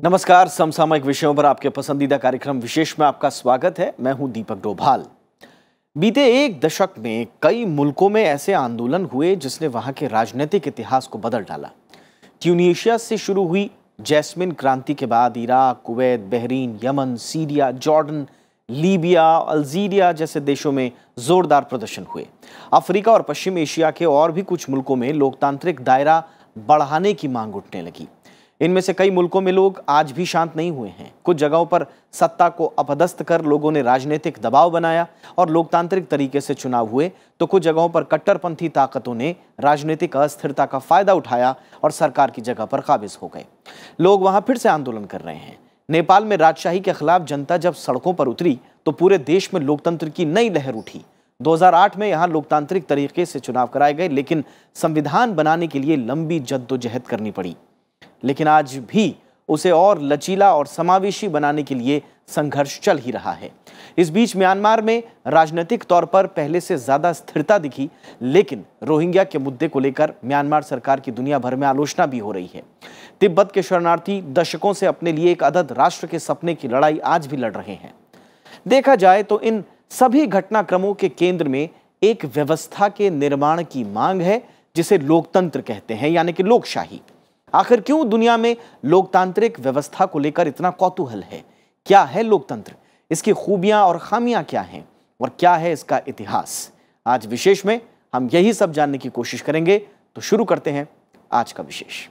नमस्कार। समसामयिक विषयों पर आपके पसंदीदा कार्यक्रम विशेष में आपका स्वागत है। मैं हूं दीपक डोभाल। बीते एक दशक में कई मुल्कों में ऐसे आंदोलन हुए जिसने वहां के राजनीतिक इतिहास को बदल डाला। ट्यूनीशिया से शुरू हुई जैस्मिन क्रांति के बाद Iraq, Kuwait, Bahrain, Yemen, Syria, Jordan, Libya, Algeria जैसे देशों में जोरदार प्रदर्शन हुए। अफ्रीका और पश्चिम एशिया के और भी कुछ मुल्कों में लोकतांत्रिक दायरा बढ़ाने की मांग उठने लगी। इनमें से कई मुल्कों में लोग आज भी शांत नहीं हुए हैं। कुछ जगहों पर सत्ता को अपदस्थ कर लोगों ने राजनीतिक दबाव बनाया और लोकतांत्रिक तरीके से चुनाव हुए, तो कुछ जगहों पर कट्टरपंथी ताकतों ने राजनीतिक अस्थिरता का फायदा उठाया और सरकार की जगह पर काबिज हो गए। लोग वहां फिर से आंदोलन कर रहे हैं। नेपाल में राजशाही के खिलाफ जनता जब सड़कों पर उतरी तो पूरे देश में लोकतंत्र की नई लहर उठी। 2008 में यहां लोकतांत्रिक तरीके से चुनाव कराए गए, लेकिन संविधान बनाने के लिए लंबी जद्दोजहद करनी पड़ी। लेकिन आज भी उसे और लचीला और समावेशी बनाने के लिए संघर्ष चल ही रहा है। इस बीच म्यांमार में राजनीतिक तौर पर पहले से ज्यादा स्थिरता दिखी, लेकिन रोहिंग्या के मुद्दे को लेकर म्यांमार सरकार की दुनिया भर में आलोचना भी हो रही है। तिब्बत के शरणार्थी दशकों से अपने लिए एक अदद राष्ट्र के सपने की लड़ाई आज भी लड़ रहे हैं। देखा जाए तो इन सभी घटनाक्रमों के केंद्र में एक व्यवस्था के निर्माण की मांग है, जिसे लोकतंत्र कहते हैं, यानी कि लोकशाही। आखिर क्यों दुनिया में लोकतांत्रिक व्यवस्था को लेकर इतना कौतूहल है? क्या है लोकतंत्र? इसकी खूबियां और खामियां क्या हैं? और क्या है इसका इतिहास? आज विशेष में हम यही सब जानने की कोशिश करेंगे। तो शुरू करते हैं आज का विशेष।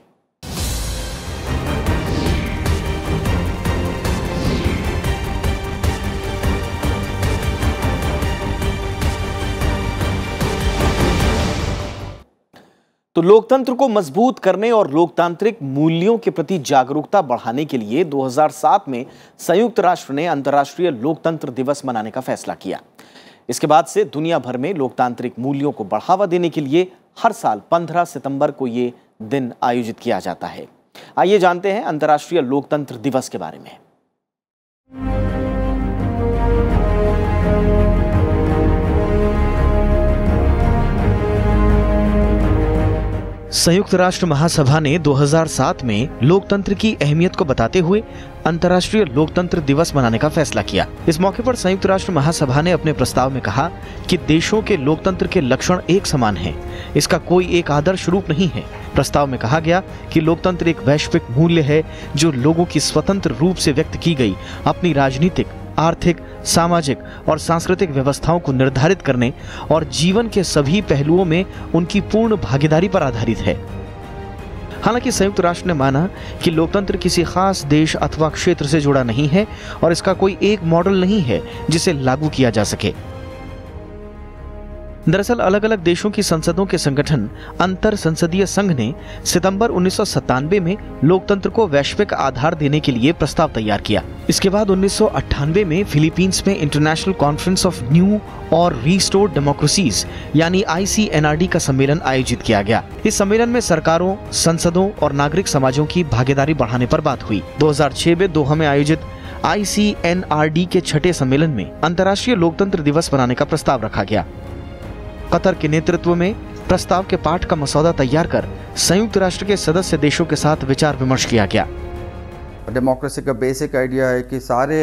तो लोकतंत्र को मजबूत करने और लोकतांत्रिक मूल्यों के प्रति जागरूकता बढ़ाने के लिए 2007 में संयुक्त राष्ट्र ने अंतर्राष्ट्रीय लोकतंत्र दिवस मनाने का फैसला किया। इसके बाद से दुनिया भर में लोकतांत्रिक मूल्यों को बढ़ावा देने के लिए हर साल 15 सितंबर को ये दिन आयोजित किया जाता है। आइए जानते हैं अंतर्राष्ट्रीय लोकतंत्र दिवस के बारे में। संयुक्त राष्ट्र महासभा ने 2007 में लोकतंत्र की अहमियत को बताते हुए अंतर्राष्ट्रीय लोकतंत्र दिवस मनाने का फैसला किया। इस मौके पर संयुक्त राष्ट्र महासभा ने अपने प्रस्ताव में कहा कि देशों के लोकतंत्र के लक्षण एक समान हैं। इसका कोई एक आदर्श रूप नहीं है। प्रस्ताव में कहा गया कि लोकतंत्र एक वैश्विक मूल्य है जो लोगों की स्वतंत्र रूप से व्यक्त की गई अपनी राजनीतिक, आर्थिक, सामाजिक और सांस्कृतिक व्यवस्थाओं को निर्धारित करने और जीवन के सभी पहलुओं में उनकी पूर्ण भागीदारी पर आधारित है। हालांकि संयुक्त राष्ट्र ने माना कि लोकतंत्र किसी खास देश अथवा क्षेत्र से जुड़ा नहीं है और इसका कोई एक मॉडल नहीं है जिसे लागू किया जा सके। दरअसल अलग अलग देशों की संसदों के संगठन अंतर संसदीय संघ ने सितंबर 1997 में लोकतंत्र को वैश्विक आधार देने के लिए प्रस्ताव तैयार किया। इसके बाद 1998 में फिलीपींस में इंटरनेशनल कॉन्फ्रेंस ऑफ न्यू और रीस्टोर्ड डेमोक्रेसीज यानी ICNRD का सम्मेलन आयोजित किया गया। इस सम्मेलन में सरकारों, संसदों और नागरिक समाजों की भागीदारी बढ़ाने पर बात हुई। 2006 में दोहा में आयोजित ICNRD के छठे सम्मेलन में अंतर्राष्ट्रीय लोकतंत्र दिवस मनाने का प्रस्ताव रखा गया। कतर के नेतृत्व में प्रस्ताव के पाठ का मसौदा तैयार कर संयुक्त राष्ट्र के सदस्य देशों के साथ विचार विमर्श किया गया। डेमोक्रेसी का बेसिक आइडिया है कि सारे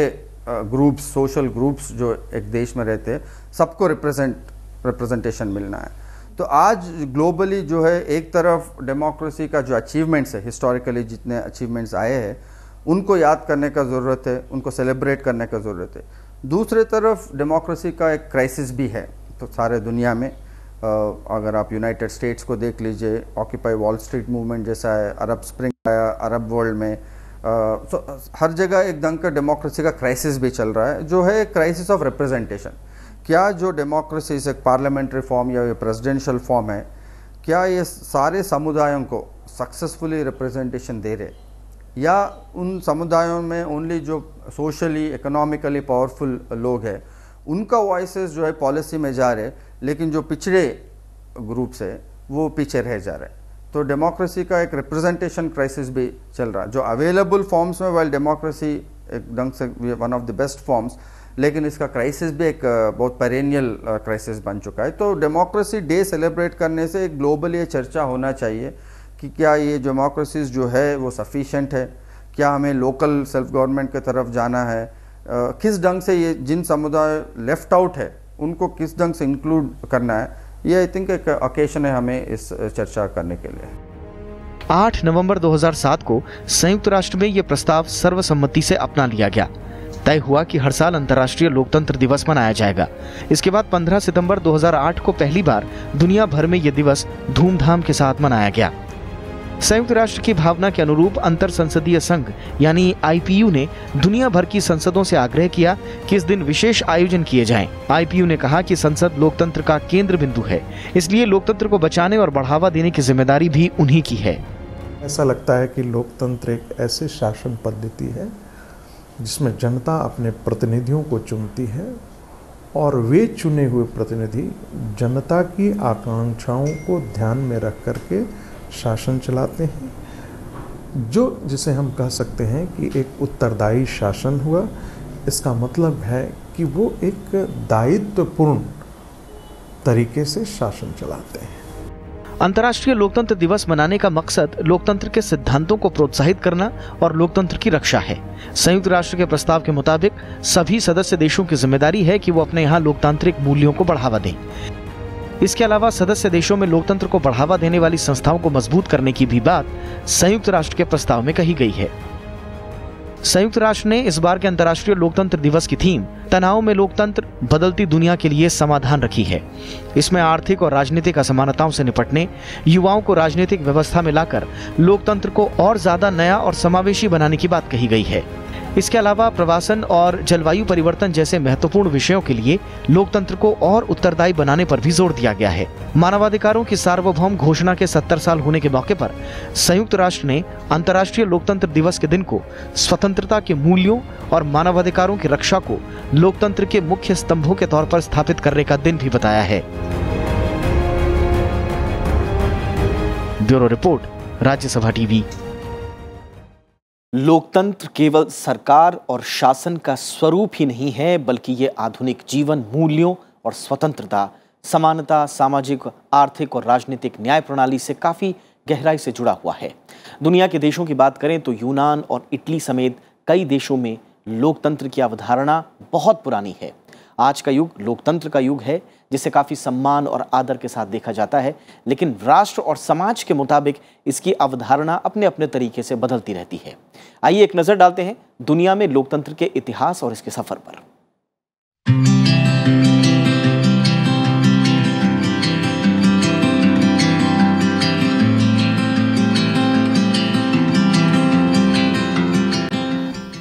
ग्रुप्स, सोशल ग्रुप्स जो एक देश में रहते हैं, सबको रिप्रेजेंटेशन मिलना है। तो आज ग्लोबली जो है, एक तरफ डेमोक्रेसी का जो अचीवमेंट्स है, हिस्टोरिकली जितने अचीवमेंट्स आए हैं उनको याद करने का ज़रूरत है, उनको सेलिब्रेट करने का ज़रूरत है। दूसरी तरफ डेमोक्रेसी का एक क्राइसिस भी है। तो सारे दुनिया में अगर आप यूनाइटेड स्टेट्स को देख लीजिए, ऑक्यूपाई वॉल स्ट्रीट मूवमेंट जैसा है, अरब स्प्रिंग आया अरब वर्ल्ड में, तो हर जगह एक ढंग का डेमोक्रेसी का क्राइसिस भी चल रहा है, जो है क्राइसिस ऑफ रिप्रेजेंटेशन। क्या जो डेमोक्रेसी एक पार्लियामेंट्री फॉर्म या प्रेसिडेंशियल फॉर्म है, क्या ये सारे समुदायों को सक्सेसफुली रिप्रेजेंटेशन दे रहे, या उन समुदायों में ओनली जो सोशली इकोनॉमिकली पावरफुल लोग हैं उनका वॉइसेस जो है पॉलिसी में जा रहे, लेकिन जो पिछड़े ग्रुप्स है वो पीछे रह जा रहे। तो डेमोक्रेसी का एक रिप्रेजेंटेशन क्राइसिस भी चल रहा है। जो अवेलेबल फॉर्म्स में वाइल डेमोक्रेसी एक ढंग से one of the best forms, लेकिन इसका क्राइसिस भी एक बहुत पेरेनियल क्राइसिस बन चुका है। तो डेमोक्रेसी डे सेलिब्रेट करने से ग्लोबली ये चर्चा होना चाहिए कि क्या ये डेमोक्रेसीज जो है वो सफिशिएंट है, क्या हमें लोकल सेल्फ गवर्नमेंट की तरफ जाना है, किस ढंग से ये जिन समुदाय लेफ्ट आउट है उनको किस ढंग से इंक्लूड करना है, ये आई थिंक एक ओकेशन है हमें इस चर्चा करने के लिए। 8 नवंबर 2007 को संयुक्त राष्ट्र में यह प्रस्ताव सर्वसम्मति से अपना लिया गया। तय हुआ कि हर साल अंतर्राष्ट्रीय लोकतंत्र दिवस मनाया जाएगा। इसके बाद 15 सितंबर 2008 को पहली बार दुनिया भर में यह दिवस धूमधाम के साथ मनाया गया। संयुक्त राष्ट्र की भावना के अनुरूप अंतर संसदीय संघ यानी IPU ने दुनिया भर की संसदों से आग्रह किया कि इस दिन विशेष आयोजन किए जाएं। IPU ने कहा कि संसद लोकतंत्र का केंद्र बिंदु है, इसलिए लोकतंत्र को बचाने और बढ़ावा देने की जिम्मेदारी भी उन्हीं की है। ऐसा लगता है कि लोकतंत्र एक ऐसे शासन पद्धति है जिसमें जनता अपने प्रतिनिधियों को चुनती है और वे चुने हुए प्रतिनिधि जनता की आकांक्षाओं को ध्यान में रख करके शासन चलाते हैं, जो जिसे हम कह सकते हैं कि एक उत्तरदायी शासन हुआ। इसका मतलब है कि वो एक दायित्वपूर्ण तरीके से शासन चलाते हैं। अंतर्राष्ट्रीय लोकतंत्र दिवस मनाने का मकसद लोकतंत्र के सिद्धांतों को प्रोत्साहित करना और लोकतंत्र की रक्षा है। संयुक्त राष्ट्र के प्रस्ताव के मुताबिक सभी सदस्य देशों की जिम्मेदारी है कि वो अपने यहाँ लोकतांत्रिक मूल्यों को बढ़ावा दें। इसके अलावा सदस्य देशों में लोकतंत्र को बढ़ावा देने वाली संस्थाओं को मजबूत करने की भी बात संयुक्त राष्ट्र के प्रस्ताव में कही गई है। संयुक्त राष्ट्र ने इस बार के अंतर्राष्ट्रीय लोकतंत्र दिवस की थीम तनाव में लोकतंत्र, बदलती दुनिया के लिए समाधान रखी है। इसमें आर्थिक और राजनीतिक असमानताओं से निपटने, युवाओं को राजनीतिक व्यवस्था में लाकर लोकतंत्र को और ज्यादा नया और समावेशी बनाने की बात कही गई है। इसके अलावा प्रवासन और जलवायु परिवर्तन जैसे महत्वपूर्ण विषयों के लिए लोकतंत्र को और उत्तरदायी बनाने पर भी जोर दिया गया है। मानवाधिकारों की सार्वभौम घोषणा के 70 साल होने के मौके पर संयुक्त राष्ट्र ने अंतर्राष्ट्रीय लोकतंत्र दिवस के दिन को स्वतंत्रता के मूल्यों और मानवाधिकारों की रक्षा को लोकतंत्र के मुख्य स्तंभों के तौर पर स्थापित करने का दिन भी बताया है। Bureau report, Rajya Sabha TV. लोकतंत्र केवल सरकार और शासन का स्वरूप ही नहीं है, बल्कि ये आधुनिक जीवन मूल्यों और स्वतंत्रता, समानता, सामाजिक, आर्थिक और राजनीतिक न्याय प्रणाली से काफी गहराई से जुड़ा हुआ है। दुनिया के देशों की बात करें तो यूनान और इटली समेत कई देशों में लोकतंत्र की अवधारणा बहुत पुरानी है। आज का युग लोकतंत्र का युग है, जिसे काफी सम्मान और आदर के साथ देखा जाता है, लेकिन राष्ट्र और समाज के मुताबिक इसकी अवधारणा अपने अपने तरीके से बदलती रहती है। आइए एक नजर डालते हैं दुनिया में लोकतंत्र के इतिहास और इसके सफर पर।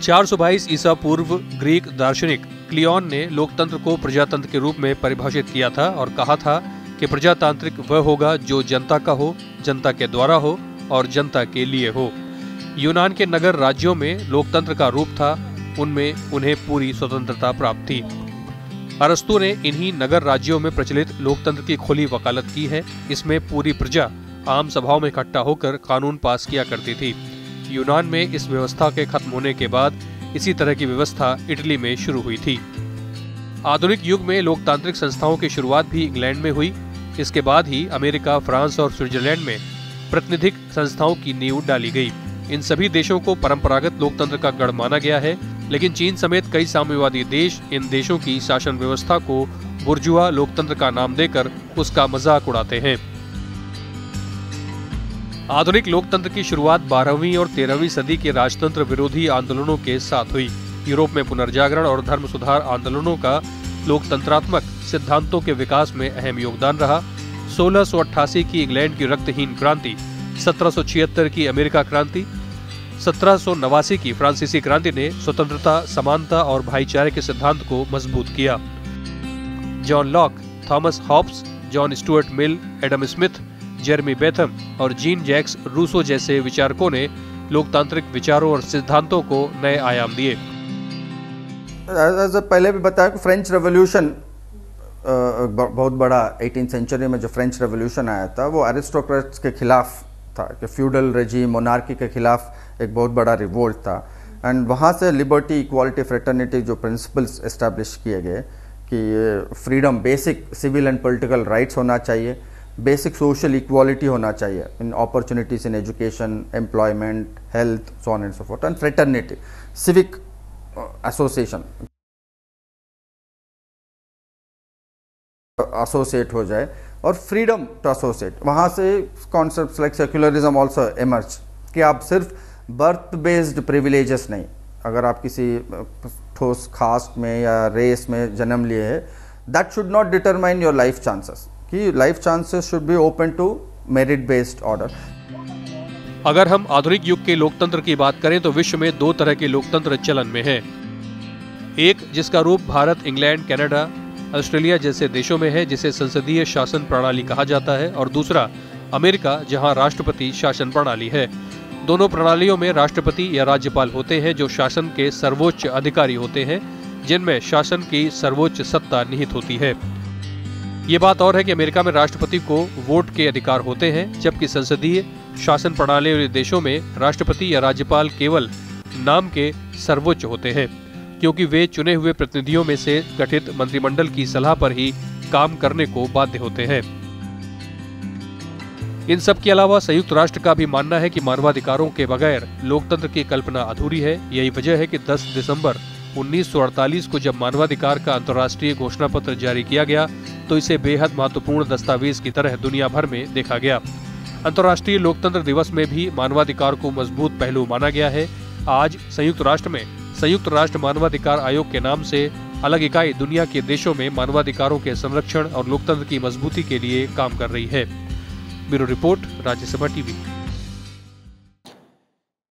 (422 ईसा पूर्व) ग्रीक दार्शनिक क्लियोन ने लोकतंत्र को प्रजातंत्र के रूप में परिभाषित किया था और कहा था कि प्रजातांत्रिक वह होगा जो जनता का हो, जनता के द्वारा हो और जनता के लिए हो। यूनान के नगर राज्यों में लोकतंत्र का रूप था, उनमें उन्हें पूरी स्वतंत्रता प्राप्त थी। अरस्तु ने इन्हीं नगर राज्यों में प्रचलित लोकतंत्र की खुली वकालत की है। इसमें पूरी प्रजा आम सभाओं में इकट्ठा होकर कानून पास किया करती थी। यूनान में इस व्यवस्था के खत्म होने के बाद इसी तरह की व्यवस्था इटली में शुरू हुई थी। आधुनिक युग में लोकतांत्रिक संस्थाओं की शुरुआत भी इंग्लैंड में हुई। इसके बाद ही अमेरिका, फ्रांस और स्विट्जरलैंड में प्रतिनिधिक संस्थाओं की नींव डाली गई। इन सभी देशों को परंपरागत लोकतंत्र का गढ़ माना गया है, लेकिन चीन समेत कई साम्यवादी देश इन देशों की शासन व्यवस्था को बुर्जुआ लोकतंत्र का नाम देकर उसका मजाक उड़ाते हैं। आधुनिक लोकतंत्र की शुरुआत 12वीं और 13वीं सदी के राजतंत्र विरोधी आंदोलनों के साथ हुई। यूरोप में पुनर्जागरण और धर्म सुधार आंदोलनों का लोकतंत्रात्मक सिद्धांतों के विकास में अहम योगदान रहा। 1688 की इंग्लैंड की रक्तहीन क्रांति, 1776 की अमेरिका क्रांति, 1789 की फ्रांसीसी क्रांति ने स्वतंत्रता, समानता और भाईचारे के सिद्धांत को मजबूत किया। John Locke, Thomas Hobbes, John Stuart Mill, Adam Smith, Jeremy Bentham और जीन जैक्स रूसो जैसे विचारकों ने लोकतांत्रिक विचारों और सिद्धांतों को नए आयाम दिए। पहले भी बताया कि फ्रेंच रेवोल्यूशन बहुत बड़ा 18th सेंचुरी में जो फ्रेंच रेवोल्यूशन आया था वो एरिस्टोक्रेट्स के खिलाफ था, कि फ्यूडल रेजिम, मोनार्की के खिलाफ एक बहुत बड़ा रिवोल्ट था। एंड वहाँ से लिबर्टी, इक्वालिटी, फ्रेटर्निटी जो प्रिंसिपल्स एस्टैब्लिश किए गए कि freedom, basic civil and political rights होना चाहिए, बेसिक सोशल इक्वालिटी होना चाहिए in opportunities in education, employment, health, so on and so forth, and fraternity, civic association associate हो जाए, और फ्रीडम टू एसोसिएट। वहाँ से concepts like secularism also emerge कि आप सिर्फ बर्थ बेस्ड प्रिविलेजेस नहीं, अगर आप किसी ठोस कास्ट में या रेस में जन्म लिए है, that should not determine your life chances, कि life chances should be open to merit based order. अगर हम आधुनिक युग के लोकतंत्र की बात करें तो विश्व में दो तरह के लोकतंत्र चलन में हैं। एक जिसका रूप भारत, इंग्लैंड, कनाडा, ऑस्ट्रेलिया जैसे देशों में है, जिसे संसदीय शासन प्रणाली कहा जाता है, और दूसरा अमेरिका, जहां राष्ट्रपति शासन प्रणाली है। दोनों प्रणालियों में राष्ट्रपति या राज्यपाल होते हैं जो शासन के सर्वोच्च अधिकारी होते हैं, जिनमें शासन की सर्वोच्च सत्ता निहित होती है। ये बात और है कि अमेरिका में राष्ट्रपति को वोट के अधिकार होते हैं, जबकि संसदीय शासन प्रणाली वाले देशों में राष्ट्रपति या राज्यपाल केवल नाम के सर्वोच्च होते हैं, क्योंकि वे चुने हुए प्रतिनिधियों में से गठित मंत्रिमंडल की सलाह पर ही काम करने को बाध्य होते हैं। इन सब के अलावा संयुक्त राष्ट्र का भी मानना है कि मानवाधिकारों के बगैर लोकतंत्र की कल्पना अधूरी है। यही वजह है कि 10 दिसंबर 1948 को जब मानवाधिकार का अंतर्राष्ट्रीय घोषणा पत्र जारी किया गया तो इसे बेहद महत्वपूर्ण दस्तावेज की तरह दुनिया भर में देखा गया। अंतर्राष्ट्रीय लोकतंत्र दिवस में भी मानवाधिकार को मजबूत पहलू माना गया है। आज संयुक्त राष्ट्र में संयुक्त राष्ट्र मानवाधिकार आयोग के नाम से अलग इकाई दुनिया के देशों में मानवाधिकारों के संरक्षण और लोकतंत्र की मजबूती के लिए काम कर रही है। Bureau report, Rajya Sabha TV.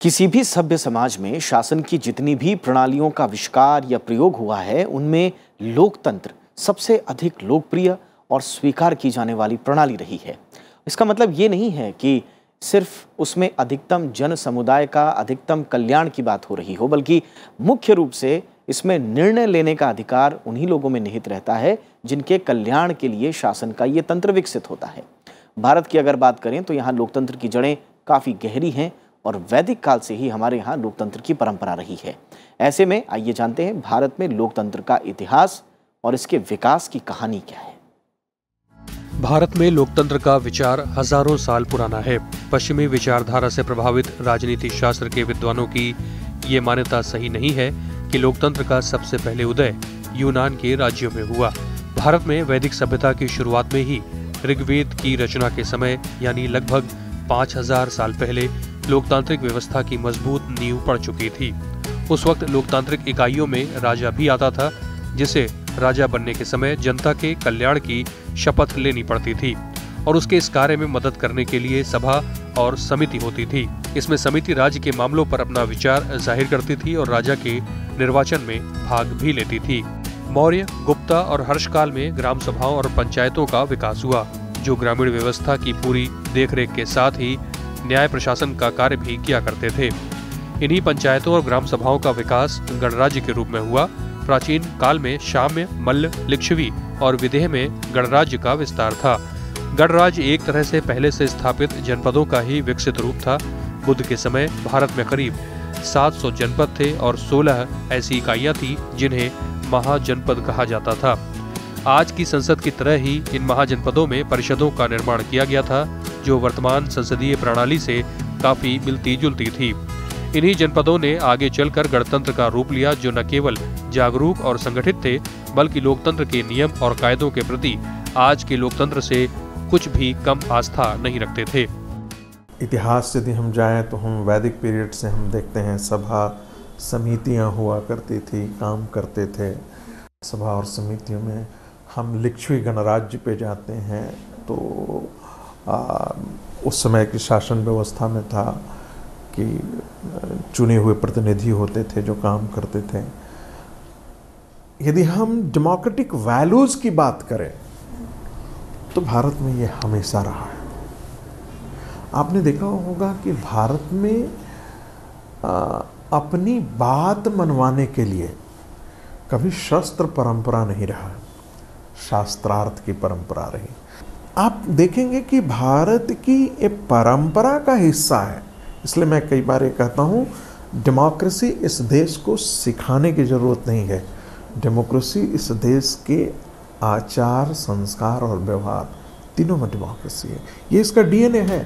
किसी भी सभ्य समाज में शासन की जितनी भी प्रणालियों का आविष्कार या प्रयोग हुआ है, उनमें लोकतंत्र सबसे अधिक लोकप्रिय और स्वीकार की जाने वाली प्रणाली रही है। इसका मतलब ये नहीं है कि सिर्फ उसमें अधिकतम जन समुदाय का अधिकतम कल्याण की बात हो रही हो, बल्कि मुख्य रूप से इसमें निर्णय लेने का अधिकार उन्हीं लोगों में निहित रहता है जिनके कल्याण के लिए शासन का ये तंत्र विकसित होता है। भारत की अगर बात करें तो यहाँ लोकतंत्र की जड़ें काफ़ी गहरी हैं और वैदिक काल से ही हमारे यहाँ लोकतंत्र की परंपरा रही है। ऐसे में आइए जानते हैं भारत में लोकतंत्र का इतिहास और इसके विकास की कहानी क्या है। भारत में लोकतंत्र का विचार हजारों साल पुराना है। पश्चिमी विचारधारा से प्रभावित राजनीति शास्त्र के विद्वानों की ये मान्यता सही नहीं है कि लोकतंत्र का सबसे पहले उदय यूनान के राज्यों में हुआ। भारत में वैदिक सभ्यता की शुरुआत में ही ऋग्वेद की रचना के समय यानी लगभग 5000 साल पहले लोकतांत्रिक व्यवस्था की मजबूत नींव पड़ चुकी थी। उस वक्त लोकतांत्रिक इकाइयों में राजा भी आता था, जिसे राजा बनने के समय जनता के कल्याण की शपथ लेनी पड़ती थी और उसके इस कार्य में मदद करने के लिए सभा और समिति होती थी। इसमें समिति राज्य के मामलों पर अपना विचार जाहिर करती थी और राजा के निर्वाचन में भाग भी लेती थी। मौर्य, गुप्ता और हर्ष काल में ग्राम सभाओं और पंचायतों का विकास हुआ, जो ग्रामीण व्यवस्था की पूरी देखरेख के साथ ही न्याय प्रशासन का कार्य भी किया करते थे। इन्हीं पंचायतों और ग्राम सभाओं का विकास गणराज्य के रूप में हुआ। प्राचीन काल में शाम्य, मल्ल, लिच्छवी और विदेह में गणराज्य का विस्तार था। गणराज्य एक तरह से पहले से स्थापित जनपदों का ही विकसित रूप था। बुद्ध के समय भारत में करीब 700 जनपद थे और 16 ऐसी इकाइयां थी जिन्हें महाजनपद कहा जाता था। आज की संसद की तरह ही इन महाजनपदों में परिषदों का निर्माण किया गया था, जो वर्तमान संसदीय प्रणाली से काफी मिलती जुलती थी। इन्हीं जनपदों ने आगे चलकर गणतंत्र का रूप लिया, जो न केवल जागरूक और संगठित थे, बल्कि लोकतंत्र के नियम और कायदों के प्रति आज के लोकतंत्र से कुछ भी कम आस्था नहीं रखते थे। इतिहास से यदि हम जाएं तो हम वैदिक पीरियड से हम देखते हैं सभा समितियां हुआ करती थी, काम करते थे। सभा और समितियों में हम लिच्छवी गणराज्य पे जाते हैं तो उस समय की शासन व्यवस्था में था कि चुने हुए प्रतिनिधि होते थे जो काम करते थे। यदि हम डेमोक्रेटिक वैल्यूज की बात करें तो भारत में ये हमेशा रहा है। आपने देखा होगा कि भारत में अपनी बात मनवाने के लिए कभी शस्त्र परंपरा नहीं रहा, शास्त्रार्थ की परंपरा रही। आप देखेंगे कि भारत की एक परंपरा का हिस्सा है। इसलिए मैं कई बार ये कहता हूँ, डेमोक्रेसी इस देश को सिखाने की ज़रूरत नहीं है। डेमोक्रेसी इस देश के आचार, संस्कार और व्यवहार तीनों में डेमोक्रेसी है, ये इसका डीएनए है।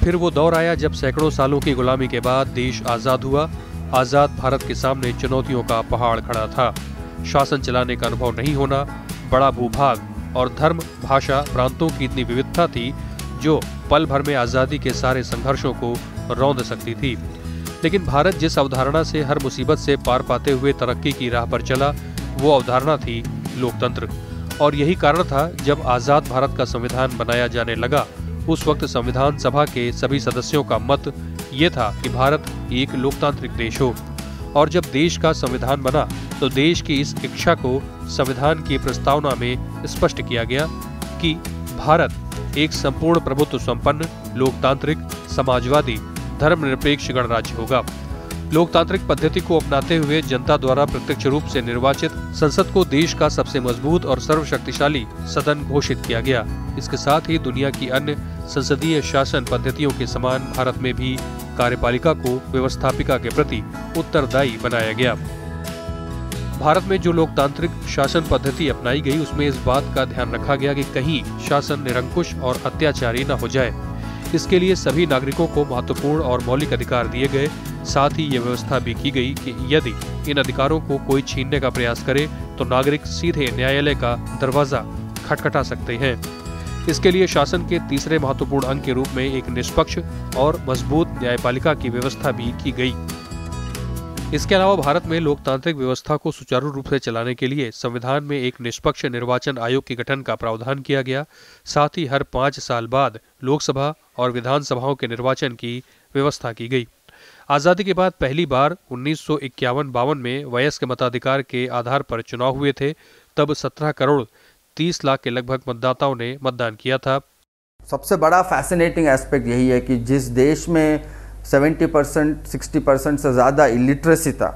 फिर वो दौर आया जब सैकड़ों सालों की गुलामी के बाद देश आजाद हुआ। आजाद भारत के सामने चुनौतियों का पहाड़ खड़ा था। शासन चलाने का अनुभव नहीं होना, बड़ा भूभाग और धर्म, भाषा, प्रांतों की इतनी विविधता थी जो पल भर में आजादी के सारे संघर्षों को रौंद सकती थी। लेकिन भारत जिस अवधारणा से हर मुसीबत से पार पाते हुए तरक्की की राह पर चला, वो अवधारणा थी लोकतंत्र। और यही कारण था जब आजाद भारत का संविधान बनाया जाने लगा, उस वक्त संविधान सभा के सभी सदस्यों का मत ये था कि भारत एक लोकतांत्रिक देश हो। और जब देश का संविधान बना तो देश की इस इच्छा को संविधान की प्रस्तावना में स्पष्ट किया गया कि भारत एक संपूर्ण प्रभुत्व संपन्न, लोकतांत्रिक, समाजवादी, धर्मनिरपेक्ष गणराज्य होगा। लोकतांत्रिक पद्धति को अपनाते हुए जनता द्वारा प्रत्यक्ष रूप से निर्वाचित संसद को देश का सबसे मजबूत और सर्वशक्तिशाली सदन घोषित किया गया। इसके साथ ही दुनिया की अन्य संसदीय शासन पद्धतियों के समान भारत में भी कार्यपालिका को व्यवस्थापिका के प्रति उत्तरदायी बनाया गया। भारत में जो लोकतांत्रिक शासन पद्धति अपनाई गई, उसमें इस बात का ध्यान रखा गया कि कहीं शासन निरंकुश और अत्याचारी न हो जाए। इसके लिए सभी नागरिकों को महत्वपूर्ण और मौलिक अधिकार दिए गए। साथ ही ये व्यवस्था भी की गई कि यदि इन अधिकारों को कोई छीनने का प्रयास करे तो नागरिक सीधे न्यायालय का दरवाजा खटखटा सकते हैं। इसके लिए शासन के तीसरे महत्वपूर्ण अंग के रूप में एक निष्पक्ष और मजबूत न्यायपालिका की व्यवस्था भी की गई। इसके अलावा भारत में लोकतांत्रिक व्यवस्था को सुचारू रूप से चलाने के लिए संविधान में एक निष्पक्ष निर्वाचन आयोग के गठन का प्रावधान किया गया। साथ ही हर 5 साल बाद लोकसभा और विधानसभाओं के निर्वाचन की व्यवस्था की गई। आजादी के बाद पहली बार 1951-52 में वयस्क मताधिकार के आधार पर चुनाव हुए थे। तब 17 करोड़ 30 लाख के लगभग मतदाताओं ने मतदान किया था। सबसे बड़ा फैसिनेटिंग एस्पेक्ट यही है कि जिस देश में 70% 60% से ज़्यादा इलिटरेसी था,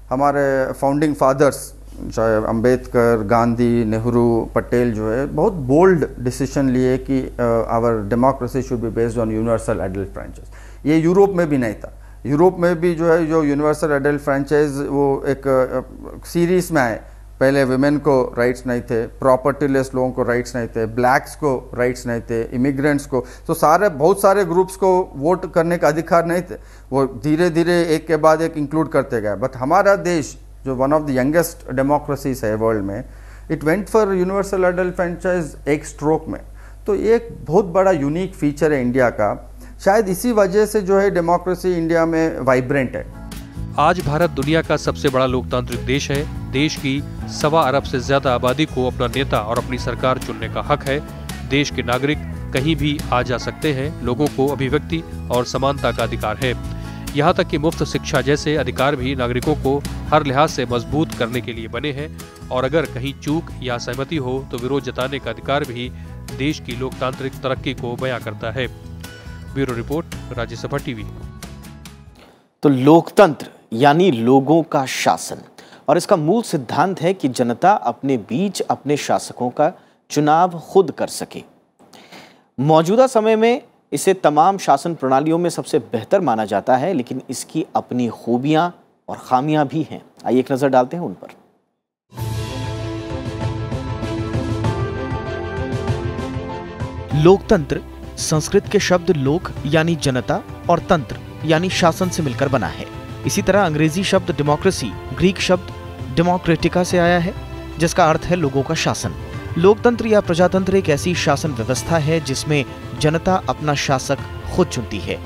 हमारे फाउंडिंग फादर्स चाहे अंबेडकर, गांधी, नेहरू, पटेल जो है बहुत बोल्ड डिसीजन लिए कि our democracy should be based on universal adult franchise. ये यूरोप में भी नहीं था। यूरोप में भी जो है जो यूनिवर्सल एडल्ट फ्रेंचाइज वो एक सीरीज में आए। पहले विमेन को राइट्स नहीं थे, प्रॉपर्टी लेस लोगों को राइट्स नहीं थे, ब्लैक्स को राइट्स नहीं थे, इमिग्रेंट्स को, तो बहुत सारे ग्रुप्स को वोट करने का अधिकार नहीं थे। वो धीरे धीरे एक के बाद एक इंक्लूड करते गए। बट हमारा देश जो one of the youngest democracies है वर्ल्ड में, it went for universal adult franchise एक स्ट्रोक में। तो ये एक बहुत बड़ा यूनिक फीचर है इंडिया का। शायद इसी वजह से जो है डेमोक्रेसी इंडिया में वाइब्रेंट है। आज भारत दुनिया का सबसे बड़ा लोकतांत्रिक देश है। देश की 1.25 अरब से ज्यादा आबादी को अपना नेता और अपनी सरकार चुनने का हक है। देश के नागरिक कहीं भी आ जा सकते हैं। लोगों को अभिव्यक्ति और समानता का अधिकार है। यहाँ तक कि मुफ्त शिक्षा जैसे अधिकार भी नागरिकों को हर लिहाज से मजबूत करने के लिए बने हैं। और अगर कहीं चूक या सहमति हो तो विरोध जताने का अधिकार भी देश की लोकतांत्रिक तरक्की को बयां करता है। Bureau report, Rajya Sabha TV. तो लोकतंत्र यानी लोगों का शासन, और इसका मूल सिद्धांत है कि जनता अपने बीच अपने शासकों का चुनाव खुद कर सके। मौजूदा समय में इसे तमाम शासन प्रणालियों में सबसे बेहतर माना जाता है, लेकिन इसकी अपनी खूबियां और खामियां भी हैं। आइए एक नजर डालते हैं उन पर। लोकतंत्र संस्कृत के शब्द लोक यानी जनता और तंत्र यानी शासन से मिलकर बना है। इसी तरह अंग्रेजी शब्द डेमोक्रेसी ग्रीक शब्द डेमोक्रेटिका से आया है, जिसका अर्थ है लोगों का शासन। लोकतंत्र या प्रजातंत्र एक ऐसी शासन व्यवस्था है जिसमें जनता अपना शासक खुद चुनती है।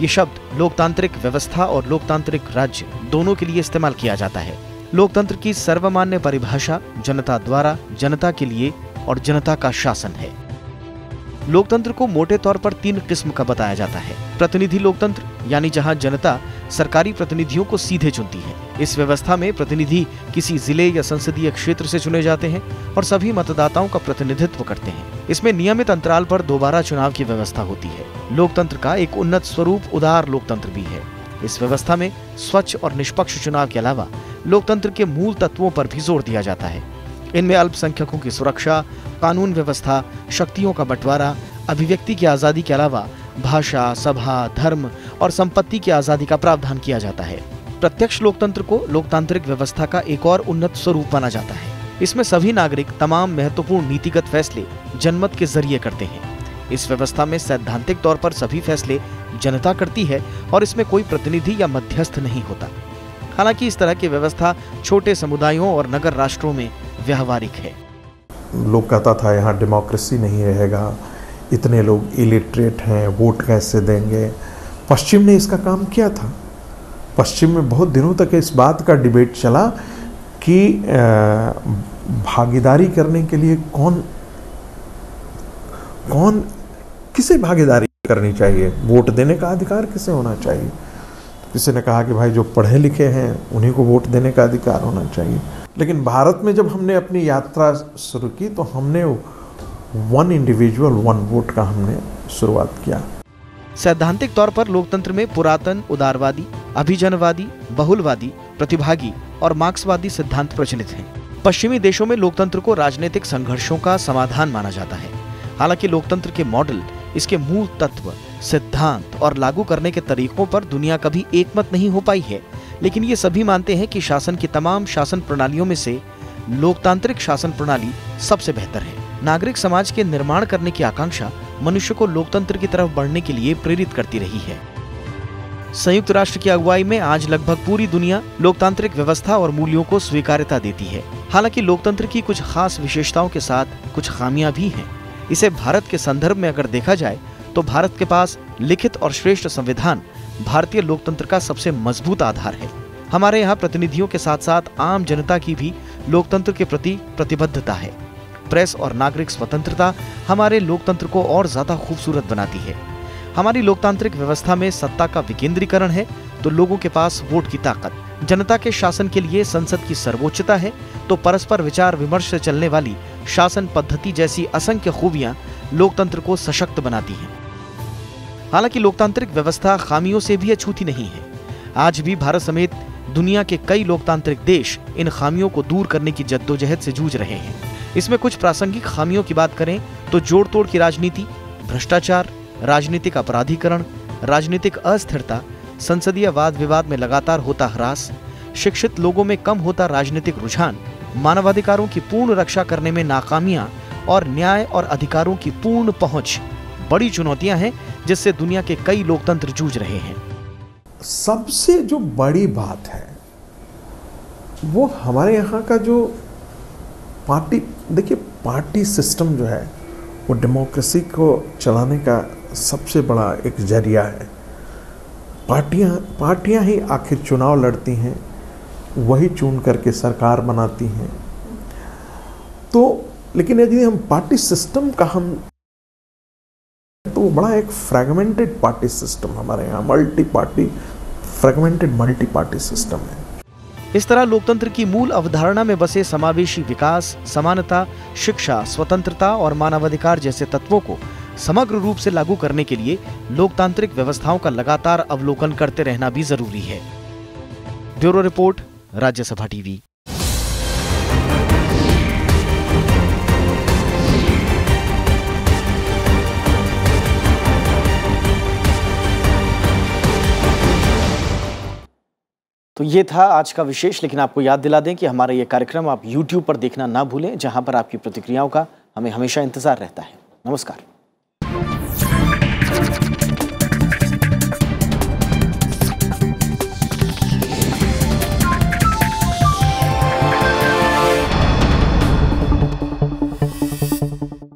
ये शब्द लोकतांत्रिक व्यवस्था और लोकतांत्रिक राज्य दोनों के लिए इस्तेमाल किया जाता है। लोकतंत्र की सर्वमान्य परिभाषा जनता द्वारा जनता के लिए और जनता का शासन है। लोकतंत्र को मोटे तौर पर 3 किस्म का बताया जाता है। प्रतिनिधि लोकतंत्र यानी जहां जनता सरकारी प्रतिनिधियों को सीधे चुनती है। इस व्यवस्था में प्रतिनिधि किसी जिले या संसदीय क्षेत्र से चुने जाते हैं और सभी मतदाताओं का प्रतिनिधित्व करते हैं। इसमें नियमित अंतराल पर दोबारा चुनाव की व्यवस्था होती है। लोकतंत्र का एक उन्नत स्वरूप उदार लोकतंत्र भी है। इस व्यवस्था में स्वच्छ और निष्पक्ष चुनाव के अलावा लोकतंत्र के मूल तत्वों पर भी जोर दिया जाता है। इनमें अल्पसंख्यकों की सुरक्षा, कानून व्यवस्था, शक्तियों का बंटवारा, अभिव्यक्ति की आज़ादी के अलावा भाषा, सभा, धर्म और संपत्ति की आज़ादी का प्रावधान किया जाता है। प्रत्यक्ष लोकतंत्र को लोकतांत्रिक व्यवस्था का एक और उन्नत स्वरूप माना जाता है। इसमें सभी नागरिक तमाम महत्वपूर्ण नीतिगत फैसले जनमत के जरिए करते हैं। इस व्यवस्था में सैद्धांतिक तौर पर सभी फैसले जनता करती है और इसमें कोई प्रतिनिधि या मध्यस्थ नहीं होता। हालांकि इस तरह की व्यवस्था छोटे समुदायों और नगर राष्ट्रों में व्यावहारिक है। लोग कहता था यहाँ डेमोक्रेसी नहीं रहेगा, इतने लोग इलिटरेट हैं, वोट कैसे देंगे। पश्चिम ने इसका काम किया था। पश्चिम में बहुत दिनों तक इस बात का डिबेट चला कि भागीदारी करने के लिए कौन किसे भागीदारी करनी चाहिए, वोट देने का अधिकार किसे होना चाहिए। किसी ने कहा कि भाई जो पढ़े लिखे हैं उन्हीं को वोट देने का अधिकार होना चाहिए। लेकिन भारत में जब हमने अपनी यात्रा शुरू की तो हमने वन इंडिविजुअल वन वोट का हमने शुरुआत किया। सैद्धांतिक तौर पर लोकतंत्र में पुरातन उदारवादी, अभिजनवादी, बहुलवादी, प्रतिभागी और मार्क्सवादी सिद्धांत प्रचलित हैं। पश्चिमी देशों में लोकतंत्र को राजनीतिक संघर्षों का समाधान माना जाता है। हालांकि लोकतंत्र के मॉडल, इसके मूल तत्व, सिद्धांत और लागू करने के तरीकों पर दुनिया कभी एकमत नहीं हो पाई है। लेकिन ये सभी मानते हैं कि शासन की तमाम शासन प्रणालियों में से लोकतांत्रिक शासन प्रणाली सबसे बेहतर है। नागरिक समाज के निर्माण करने की आकांक्षा मनुष्य को लोकतंत्र की तरफ बढ़ने के लिए प्रेरित करती रही है। संयुक्त राष्ट्र की अगुवाई में आज लगभग पूरी दुनिया लोकतांत्रिक व्यवस्था और मूल्यों को स्वीकार्यता देती है। हालांकि लोकतंत्र की कुछ खास विशेषताओं के साथ कुछ खामियां भी हैं। इसे भारत के संदर्भ में अगर देखा जाए तो भारत के पास लिखित और श्रेष्ठ संविधान भारतीय लोकतंत्र का सबसे मजबूत आधार है। हमारे यहाँ प्रतिनिधियों के साथ साथ आम जनता की भी लोकतंत्र के प्रति प्रतिबद्धता है। प्रेस और नागरिक स्वतंत्रता हमारे लोकतंत्र को और ज्यादा खूबसूरत बनाती है। हमारी लोकतांत्रिक व्यवस्था में सत्ता का विकेंद्रीकरण है तो लोगों के पास वोट की ताकत, जनता के शासन के लिए संसद की सर्वोच्चता है तो परस्पर विचार विमर्श से चलने वाली शासन पद्धति जैसी असंख्य खूबियां लोकतंत्र को सशक्त बनाती हैं। हालांकि लोकतांत्रिक व्यवस्था खामियों से भी अछूती नहीं है। आज भी भारत समेत दुनिया के कई लोकतांत्रिक देश इन खामियों को दूर करने की जद्दोजहद से जूझ रहे हैं। इसमें कुछ प्रासंगिक खामियों की बात करें तो जोड़ तोड़ की राजनीति, भ्रष्टाचार, राजनीतिक अपराधीकरण, राजनीतिक अस्थिरता, संसदीय वाद विवाद में लगातार होता ह्रास, शिक्षित लोगों में कम होता राजनीतिक रुझान, मानवाधिकारों की पूर्ण रक्षा करने में नाकामियां और न्याय और अधिकारों की पूर्ण पहुंच बड़ी चुनौतियां हैं जिससे दुनिया के कई लोकतंत्र जूझ रहे हैं। सबसे जो बड़ी बात है वो हमारे यहाँ का जो पार्टी सिस्टम जो है वो डेमोक्रेसी को चलाने का सबसे बड़ा एक जरिया है। पार्टियां ही आखिर चुनाव लड़ती हैं, वही चुन करके सरकार बनाती हैं। तो लेकिन यदि हम पार्टी सिस्टम का तो बड़ा एक फ्रैगमेंटेड पार्टी सिस्टम हमारे यहाँ मल्टी पार्टी सिस्टम है। इस तरह लोकतंत्र की मूल अवधारणा में बसे समावेशी विकास, समानता, शिक्षा, स्वतंत्रता और मानवाधिकार जैसे तत्वों को समग्र रूप से लागू करने के लिए लोकतांत्रिक व्यवस्थाओं का लगातार अवलोकन करते रहना भी जरूरी है। Bureau report, Rajya Sabha TV. तो ये था आज का विशेष, लेकिन आपको याद दिला दें कि हमारा ये कार्यक्रम आप YouTube पर देखना ना भूलें, जहां पर आपकी प्रतिक्रियाओं का हमें हमेशा इंतजार रहता है। नमस्कार।